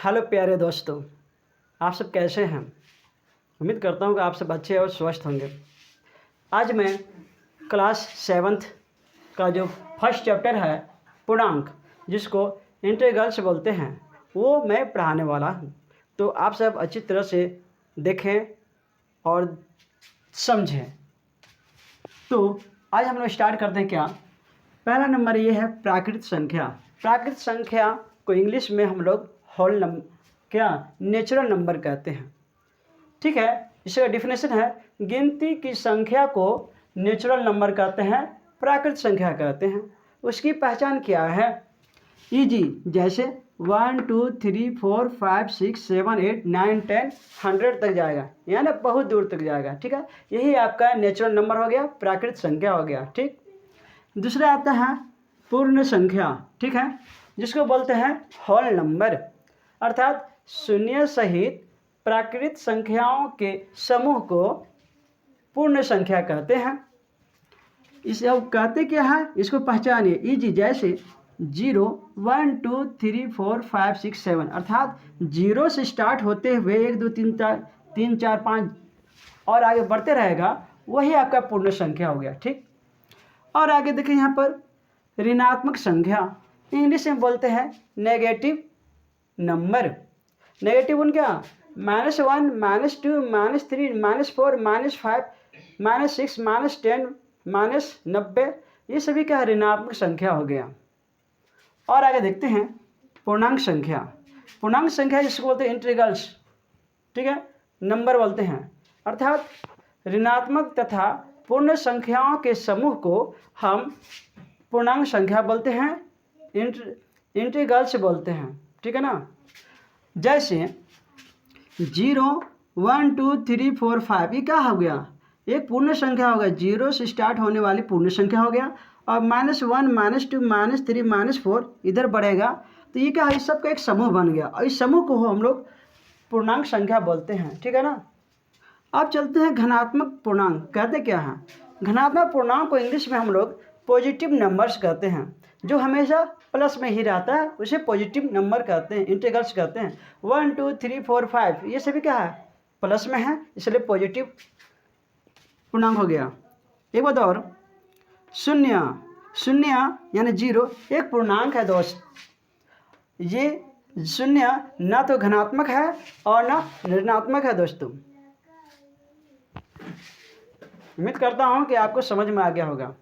Hello प्यारे दोस्तों, आप सब कैसे हैं। उम्मीद करता हूँ कि आप सब अच्छे और स्वस्थ होंगे। आज मैं क्लास 7th का जो फर्स्ट चैप्टर है पूर्णांक, जिसको इंटीग्रल्स बोलते हैं, वो मैं पढ़ाने वाला हूँ। तो आप सब अच्छी तरह से देखें और समझें। तो आज हम लोग स्टार्ट करते हैं। क्या पहला नंबर ये है प्राकृत संख्या। प्राकृत संख्या को इंग्लिश में हम लोग होल नंबर, क्या नेचुरल नंबर कहते हैं। ठीक है, इसका डिफिनेशन है गिनती की संख्या को नेचुरल नंबर कहते हैं, प्राकृत संख्या कहते हैं। उसकी पहचान क्या है? इजी, जैसे 1 2 3 4 5 6 7 8 9 10 100 तक जाएगा, यानी बहुत दूर तक जाएगा। ठीक है, यही आपका नेचुरल नंबर हो गया, प्राकृत संख्या हो गया। ठीक, दूसरा आता है पूर्ण संख्या। ठीक है, जिसको बोलते हैं होल नंबर, अर्थात शून्य सहित प्राकृत संख्याओं के समूह को पूर्ण संख्या कहते हैं। इसे अब कहते क्या है, इसको पहचानिए। इजी, जैसे 0 1 2 3 4 5 6 7, अर्थात 0 से स्टार्ट होते हुए 1 2 3 4 5 और आगे बढ़ते रहेगा, वही आपका पूर्ण संख्या हो गया। ठीक, और आगे देखिए यहाँ पर ऋणात्मक संख्या, इंग्लिश में बोलते हैं नेगेटिव नंबर। नेगेटिव वन क्या, -1 -2 -3 -4 -5 -6 -10 -90, ये सभी क्या ऋणात्मक संख्या हो गया। और आगे देखते हैं पूर्णांक संख्या। पूर्णांक संख्या जिसको बोलते हैं इंटीग्रल्स, ठीक है, नंबर बोलते हैं, अर्थात ऋणात्मक तथा पूर्ण संख्याओं के समूह को हम पूर्णांक संख्या बोलते हैं, इंटीग्रल्स बोलते हैं। ठीक है ना, जैसे 0 1 2 3 4 5, ये क्या हो गया, एक पूर्ण संख्या हो गया, 0 से स्टार्ट होने वाली पूर्ण संख्या हो गया। और -1 -2 -3 -4 इधर बढ़ेगा, तो ये क्या है, इस सबका एक समूह बन गया, और इस समूह को हम लोग पूर्णांक संख्या बोलते हैं। ठीक है ना, अब चलते हैं घनात्मक पूर्णांक। कहते क्या हैं, घनात्मक पूर्णांक को इंग्लिश में हम लोग पॉजिटिव नंबर्स कहते हैं, जो हमेशा प्लस में ही रहता है, उसे पॉजिटिव नंबर कहते हैं, इंटीग्रल्स कहते हैं। 1 2 3 4 5 ये सभी क्या है, प्लस में है, इसलिए पॉजिटिव पूर्णांक हो गया। एक बात और, शून्य, शून्य यानी 0 एक पूर्णांक है दोस्त। ये शून्य ना तो घनात्मक है और ना ऋणात्मक है दोस्तों। उम्मीद करता हूँ कि आपको समझ में आ गया होगा।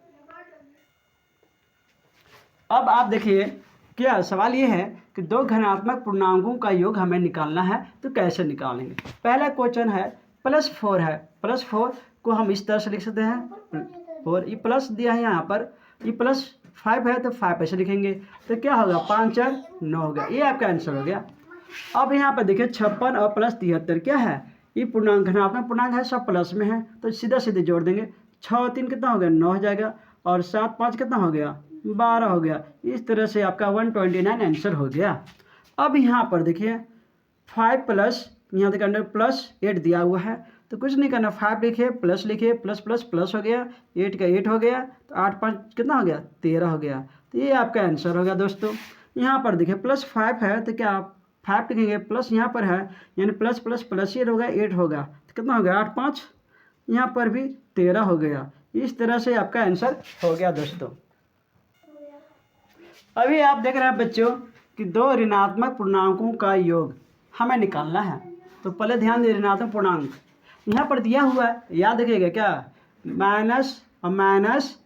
अब आप देखिए, क्या सवाल ये है कि दो घनात्मक पूर्णांकों का योग हमें निकालना है, तो कैसे निकालेंगे। पहला क्वेश्चन है +4 है, +4 को हम इस तरह से लिख सकते हैं 4, ये प्लस दिया है यहाँ पर, ये +5 है तो 5 ऐसे लिखेंगे, तो क्या होगा 5 4 9 हो गया, ये आपका आंसर हो गया। अब यहाँ पर देखिए 56 और +73 क्या है, ये पूर्णांक घनात्मक पूर्णांक है, सब प्लस में है, तो सीधा सीधे जोड़ देंगे। 6 3 कितना हो गया, 9 हो जाएगा, और 7 5 कितना हो गया, 12 हो गया। इस तरह से आपका 129 आंसर हो गया। अब यहाँ पर देखिए 5 प्लस, यहाँ देखिए अंडर +8 दिया हुआ है, तो कुछ नहीं करना, 5 लिखिए, प्लस लिखिए, प्लस प्लस प्लस हो गया, 8 का 8 हो गया, तो 8 5 कितना हो गया, 13 हो गया। तो ये आपका आंसर हो गया दोस्तों। यहाँ पर देखिए +5 है, तो क्या आप 5 लिखेंगे, प्लस यहाँ पर है, यानी प्लस प्लस प्लस ये होगा, 8 होगा, तो कितना हो गया 8 5, यहाँ पर भी 13 हो गया। इस तरह से आपका आंसर हो गया दोस्तों। अभी आप देख रहे हैं बच्चों कि दो ऋणात्मक पूर्णांकों का योग हमें निकालना है, तो पहले ध्यान दें ऋणात्मक पूर्णांक यहाँ पर दिया हुआ है, याद रखिएगा क्या, माइनस और माइनस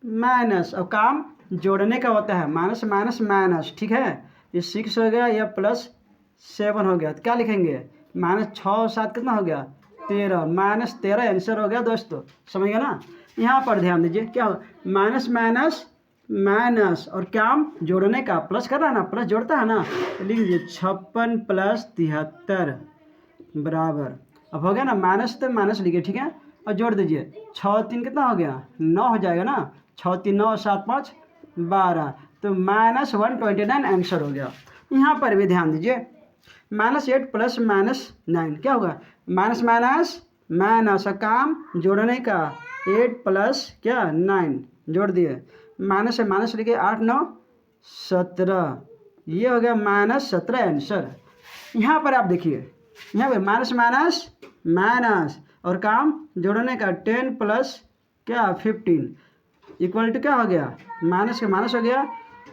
माइनस, और काम जोड़ने का होता है, माइनस माइनस माइनस। ठीक है, ये 6 हो गया, या +7 हो गया, तो क्या लिखेंगे, -6 और 7 कितना हो गया 13, -13 आंसर हो गया दोस्तों। समझ गया ना। यहाँ पर ध्यान दीजिए क्या हो, माइनस माइनस माइनस, और क्या जोड़ने का, प्लस कर रहा है ना, प्लस जोड़ता है ना, तो लिख दीजिए 56 + 73 बराबर, अब हो गया ना, माइनस तो माइनस लिखिए, ठीक है, और जोड़ दीजिए 6 3 कितना हो गया 9 हो जाएगा ना, 6 3 9 7 5 12, तो -129 आंसर हो गया। यहाँ पर भी ध्यान दीजिए, -8 + -9 क्या होगा, माइनस माइनस माइनस, और काम जोड़ने का 8 + क्या 9 जोड़ दिए, माइनस से माइनस लिखिए, 8 9 17, ये हो गया -17 आंसर। यहाँ पर आप देखिए, यहाँ पर माइनस माइनस माइनस और काम जोड़ने का 10 प्लस क्या 15 इक्वल टू क्या हो गया, माइनस का माइनस हो गया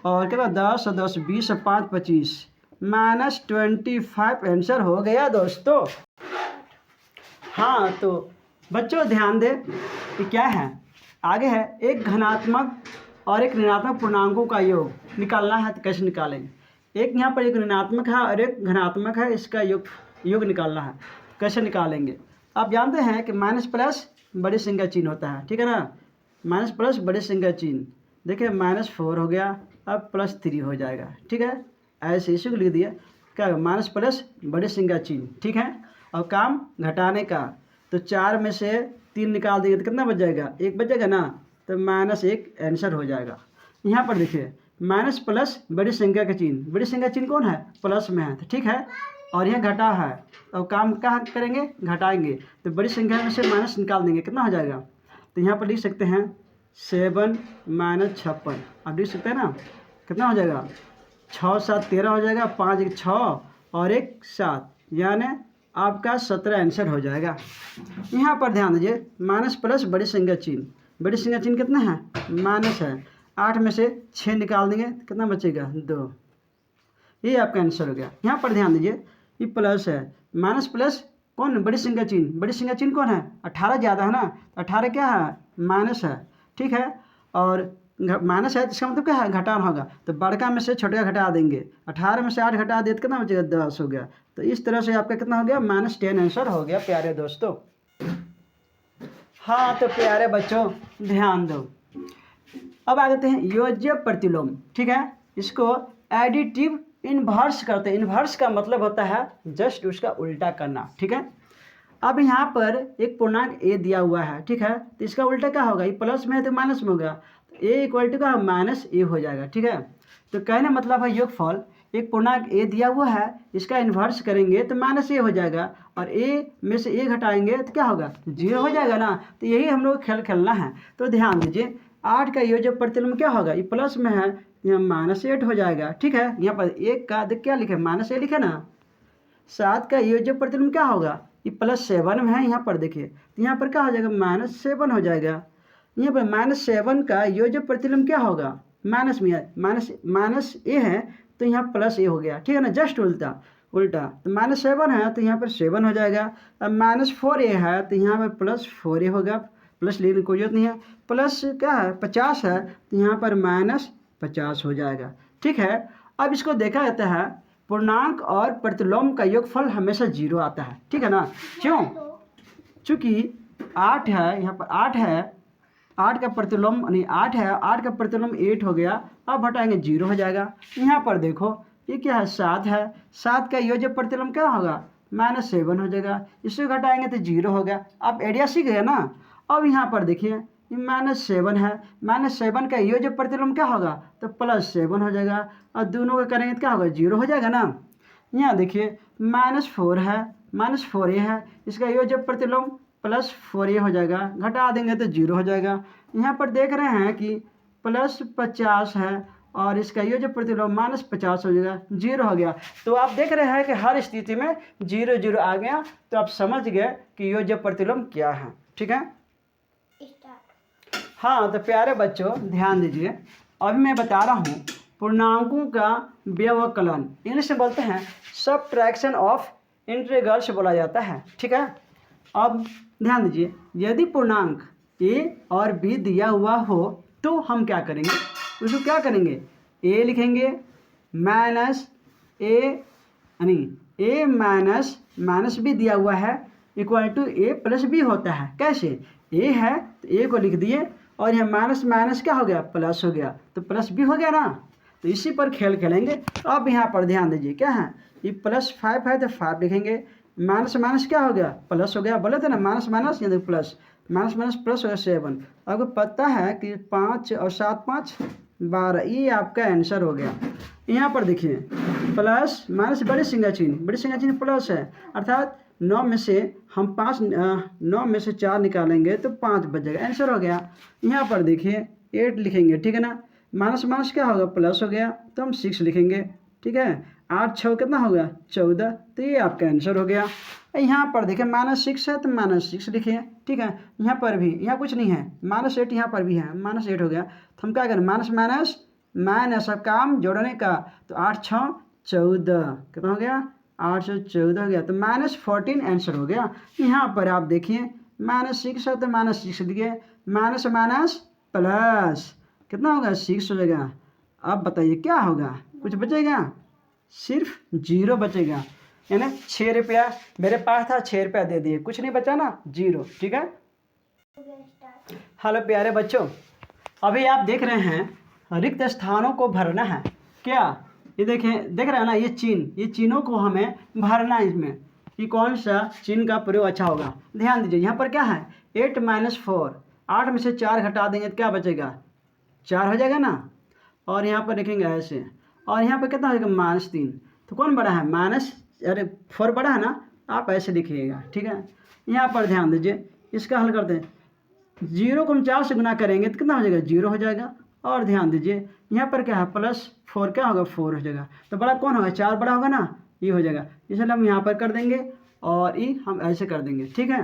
और क्या 10 और 10 20 और 5 25 -25 आंसर हो गया दोस्तों। हाँ तो बच्चों ध्यान दें कि क्या है, आगे है एक धनात्मक और एक ऋणात्मक पूर्णांकों का योग निकालना है। तो कैसे निकालेंगे, एक यहाँ पर एक ऋणात्मक है और एक धनात्मक है, इसका योग निकालना है। कैसे निकालेंगे, आप जानते हैं कि माइनस प्लस बड़े सिंह का चिन्ह होता है, ठीक है ना, माइनस प्लस बड़े सिंह का चिन्ह। देखिए -4 हो गया, अब +3 हो जाएगा, ठीक है, ऐसे इसी को लिख दिया क्या, माइनस प्लस बड़े सिंह का चिन्ह, ठीक है। और काम घटाने का, तो 4 में से 3 निकाल देंगे तो कितना बच जाएगा, 1 बच जाएगा ना, तो -1 आंसर हो जाएगा। यहाँ पर देखिए माइनस प्लस बड़ी संख्या का चिन्ह, बड़ी संख्या चिन्ह कौन है, प्लस में है, तो ठीक है। और यहाँ घटा है, और काम कहाँ करेंगे, घटाएंगे, तो बड़ी संख्या में से माइनस निकाल देंगे, कितना हो जाएगा, तो यहाँ पर लिख सकते हैं 7 - 56, आप लिख सकते हैं ना, कितना हो जाएगा, 6 7 13 हो जाएगा, 5 1 6 और 1 7, यानी आपका 17 आंसर हो जाएगा। यहाँ पर ध्यान दीजिए, माइनस प्लस बड़ी संख्या चिन्ह, बड़ी संख्या चिन्ह कितना है, माइनस है, 8 में से 6 निकाल देंगे तो कितना बचेगा, 2, ये आपका आंसर हो गया। यहाँ पर ध्यान दीजिए, ये प्लस है, माइनस प्लस कौन, बड़ी संख्या चिन्ह, बड़ी संख्या चिन्ह कौन है, 18 ज़्यादा है ना, 18 क्या है, माइनस है, ठीक है। और माइनस है तो इसका मतलब क्या है, घटाना होगा, तो बड़का में से छोटे का घटा देंगे, 18 में से 8 घटा दिए तो कितना बचेगा, 10 हो गया। तो इस तरह से आपका कितना हो गया, -10 आंसर हो गया प्यारे दोस्तों। हाँ तो प्यारे बच्चों ध्यान दो, अब आ जाते हैं योज्य प्रतिलोम, ठीक है, इसको एडिटिव इन्वर्स करते हैं। इन्वर्स का मतलब होता है जस्ट उसका उल्टा करना, ठीक है। अब यहाँ पर एक पूर्णांक a दिया हुआ है, ठीक है, तो इसका उल्टा क्या होगा, ये प्लस में है तो माइनस में होगा, तो a इक्वल टू का -a हो जाएगा, ठीक है। तो कहने मतलब है योगफल, एक पूर्णांक a दिया हुआ है, इसका इन्वर्स करेंगे तो -a हो जाएगा, और a में से a घटाएंगे तो क्या होगा, 0 हो जाएगा ना। तो यही हम लोग खेल खेलना है। तो ध्यान दीजिए, 8 का योज्य प्रतिलोम क्या होगा, ये प्लस में है, यहाँ -8 हो जाएगा, ठीक है। यहाँ पर 1 का क्या लिखे, -a लिखे ना। 7 का योज्य प्रतिलोम क्या होगा, ये +7 में है, यहाँ पर देखिए, तो यहाँ पर क्या हो जाएगा, -7 हो जाएगा। यहाँ पर -7 का योज्य प्रतिलोम क्या होगा, माइनस में है, माइनस a है तो यहाँ +a हो गया, ठीक है ना, जस्ट उल्टा तो -7 है तो यहाँ पर 7 हो जाएगा। अब -4a है तो यहाँ पर +4a होगा, प्लस लेने की कोई जरूरत नहीं है, प्लस क्या है 50 है तो यहाँ पर -50 हो जाएगा, ठीक है। अब इसको देखा जाता है, पूर्णांक और प्रतिलोम का योगफल हमेशा 0 आता है, ठीक है ना, क्यों, चूँकि 8 है, यहाँ पर 8 है, 8 का प्रतिलोम नहीं 8 है, 8 का प्रतिलोम 8 हो गया, अब हटाएंगे 0 हो जाएगा। यहाँ पर देखो ये क्या है, 7 है, 7 का योज्य प्रतिलोम क्या होगा, -7 हो जाएगा, इससे घटाएंगे तो 0 हो गया। आप आइडिया सीख गए ना। अब यहाँ पर देखिए ये -7 है, -7 का योज्य प्रतिलोम क्या होगा, तो +7 हो जाएगा, और दोनों का करेंगे तो क्या होगा, 0 हो जाएगा ना। यहाँ देखिए -4 है, -4a है, इसका योज्य प्रतिलोम +4a हो जाएगा, घटा देंगे तो 0 हो जाएगा। यहाँ पर देख रहे हैं कि +50 है और इसका योज्य प्रतिलोम -50 हो जाएगा, 0 हो गया। तो आप देख रहे हैं कि हर स्थिति में 0 0 आ गया, तो आप समझ गए कि योज्य प्रतिलोम क्या है, ठीक है। हाँ तो प्यारे बच्चों ध्यान दीजिए, अभी मैं बता रहा हूँ पूर्णांकों का व्यवकलन, इंग्लिश में बोलते हैं सब्ट्रैक्शन ऑफ इंटीग्रल्स बोला जाता है, ठीक है। अब ध्यान दीजिए, यदि पूर्णांक a और b दिया हुआ हो तो हम क्या करेंगे, उसको क्या करेंगे, a लिखेंगे माइनस a यानी a माइनस b दिया हुआ है equal to a plus b होता है। कैसे, a है तो a को लिख दिए, और यह माइनस माइनस क्या हो गया, प्लस हो गया, तो प्लस b हो गया ना। तो इसी पर खेल खेलेंगे। अब यहाँ पर ध्यान दीजिए, क्या है, ये +5 है तो 5 लिखेंगे, माइनस माइनस क्या हो गया, प्लस हो गया, बोले थे ना माइनस माइनस यानी प्लस, माइनस माइनस प्लस हो गया 7। आपको पता है कि 5 और 7 5 12, ये आपका आंसर हो गया। यहाँ पर देखिए प्लस माइनस बड़ी संख्या चिन्ह प्लस है, अर्थात 9 में से हम 9 में से 4 निकालेंगे तो 5 बच जाएगा, आंसर हो गया। यहाँ पर देखिए 8 लिखेंगे, ठीक है ना, माइनस माइनस क्या होगा, प्लस हो गया, तो हम 6 लिखेंगे, ठीक है। 8 6 कितना हो गया 14, तो ये आपका आंसर हो गया। यहाँ पर देखिए -6 है तो -6 लिखिए, ठीक है। यहाँ पर भी, यहाँ कुछ नहीं है, -8 यहाँ पर भी है, -8 हो गया। तो हम क्या करें, माइनस माइनस माइनस, अब काम जोड़ने का, तो 8 6 14 कितना हो गया 8 से 14 हो गया, तो -14 आंसर हो गया। यहाँ पर आप देखिए -6 है तो -6 दिए, माइनस माइनस प्लस कितना होगा 6 हो जाएगा। अब बताइए क्या होगा, कुछ बचेगा, सिर्फ 0 बचेगा, यानी 6 रुपया मेरे पास था, 6 रुपया दे दिए, कुछ नहीं बचा ना, 0, ठीक है। हेलो प्यारे बच्चों, अभी आप देख रहे हैं रिक्त स्थानों को भरना है क्या, ये देखें, देख रहे हैं ना, ये चिन्हों को हमें भरना है। इसमें ये कौन सा चिन्ह का प्रयोग अच्छा होगा, ध्यान दीजिए। यहाँ पर क्या है 8 - 4, 8 में से 4 घटा देंगे तो क्या बचेगा 4 हो जाएगा ना, और यहाँ पर लिखेंगे ऐसे, और यहाँ पर कितना हो जाएगा -3, तो कौन बड़ा है अरे 4 बड़ा है ना, आप ऐसे लिखिएगा, ठीक है। यहाँ पर ध्यान दीजिए, इसका हल करते हैं, 0 को हम 4 से गुना करेंगे तो कितना हो जाएगा 0 हो जाएगा। और ध्यान दीजिए यहाँ पर क्या है +4 क्या होगा 4 हो जाएगा, तो बड़ा कौन होगा 4 बड़ा होगा ना, ये हो जाएगा, इसलिए हम यहाँ पर कर देंगे और ये हम ऐसे कर देंगे, ठीक है।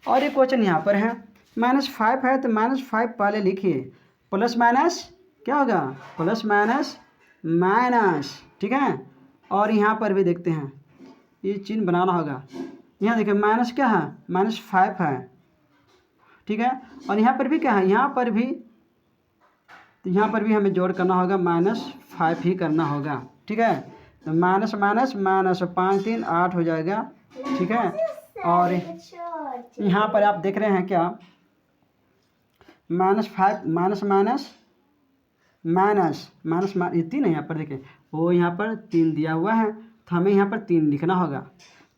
और ये क्वेश्चन यहाँ पर है -5 है तो -5 पहले लिखिए, प्लस माइनस क्या होगा प्लस माइनस माइनस, ठीक है। और यहाँ पर भी देखते हैं, ये चिन्ह बनाना होगा, यहाँ देखिए माइनस क्या है -5 है, ठीक है। और यहाँ पर भी क्या है, यहाँ पर भी, तो यहाँ पर भी हमें जोड़ करना होगा, -5 ही करना होगा, ठीक है। तो माइनस माइनस माइनस 5 3 8 हो जाएगा, ठीक है। और यहाँ पर आप देख रहे हैं क्या -5 माइनस माइनस माइनस माइनस ये 3 है, यहाँ पर देखिए वो यहाँ पर 3 दिया हुआ है, तो हमें यहाँ पर 3 लिखना होगा।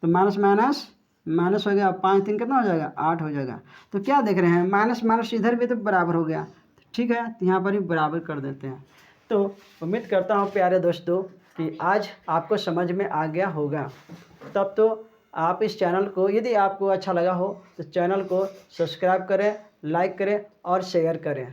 तो माइनस माइनस माइनस हो गया, 5 3 कितना हो जाएगा 8 हो जाएगा। तो क्या देख रहे हैं माइनस माइनस इधर भी तो बराबर हो गया, ठीक है, तो यहाँ पर भी बराबर कर देते हैं। तो उम्मीद करता हूँ प्यारे दोस्तों कि आज आपको समझ में आ गया होगा। तब तो आप इस चैनल को, यदि आपको अच्छा लगा हो तो चैनल को सब्सक्राइब करें, लाइक करें और शेयर करें।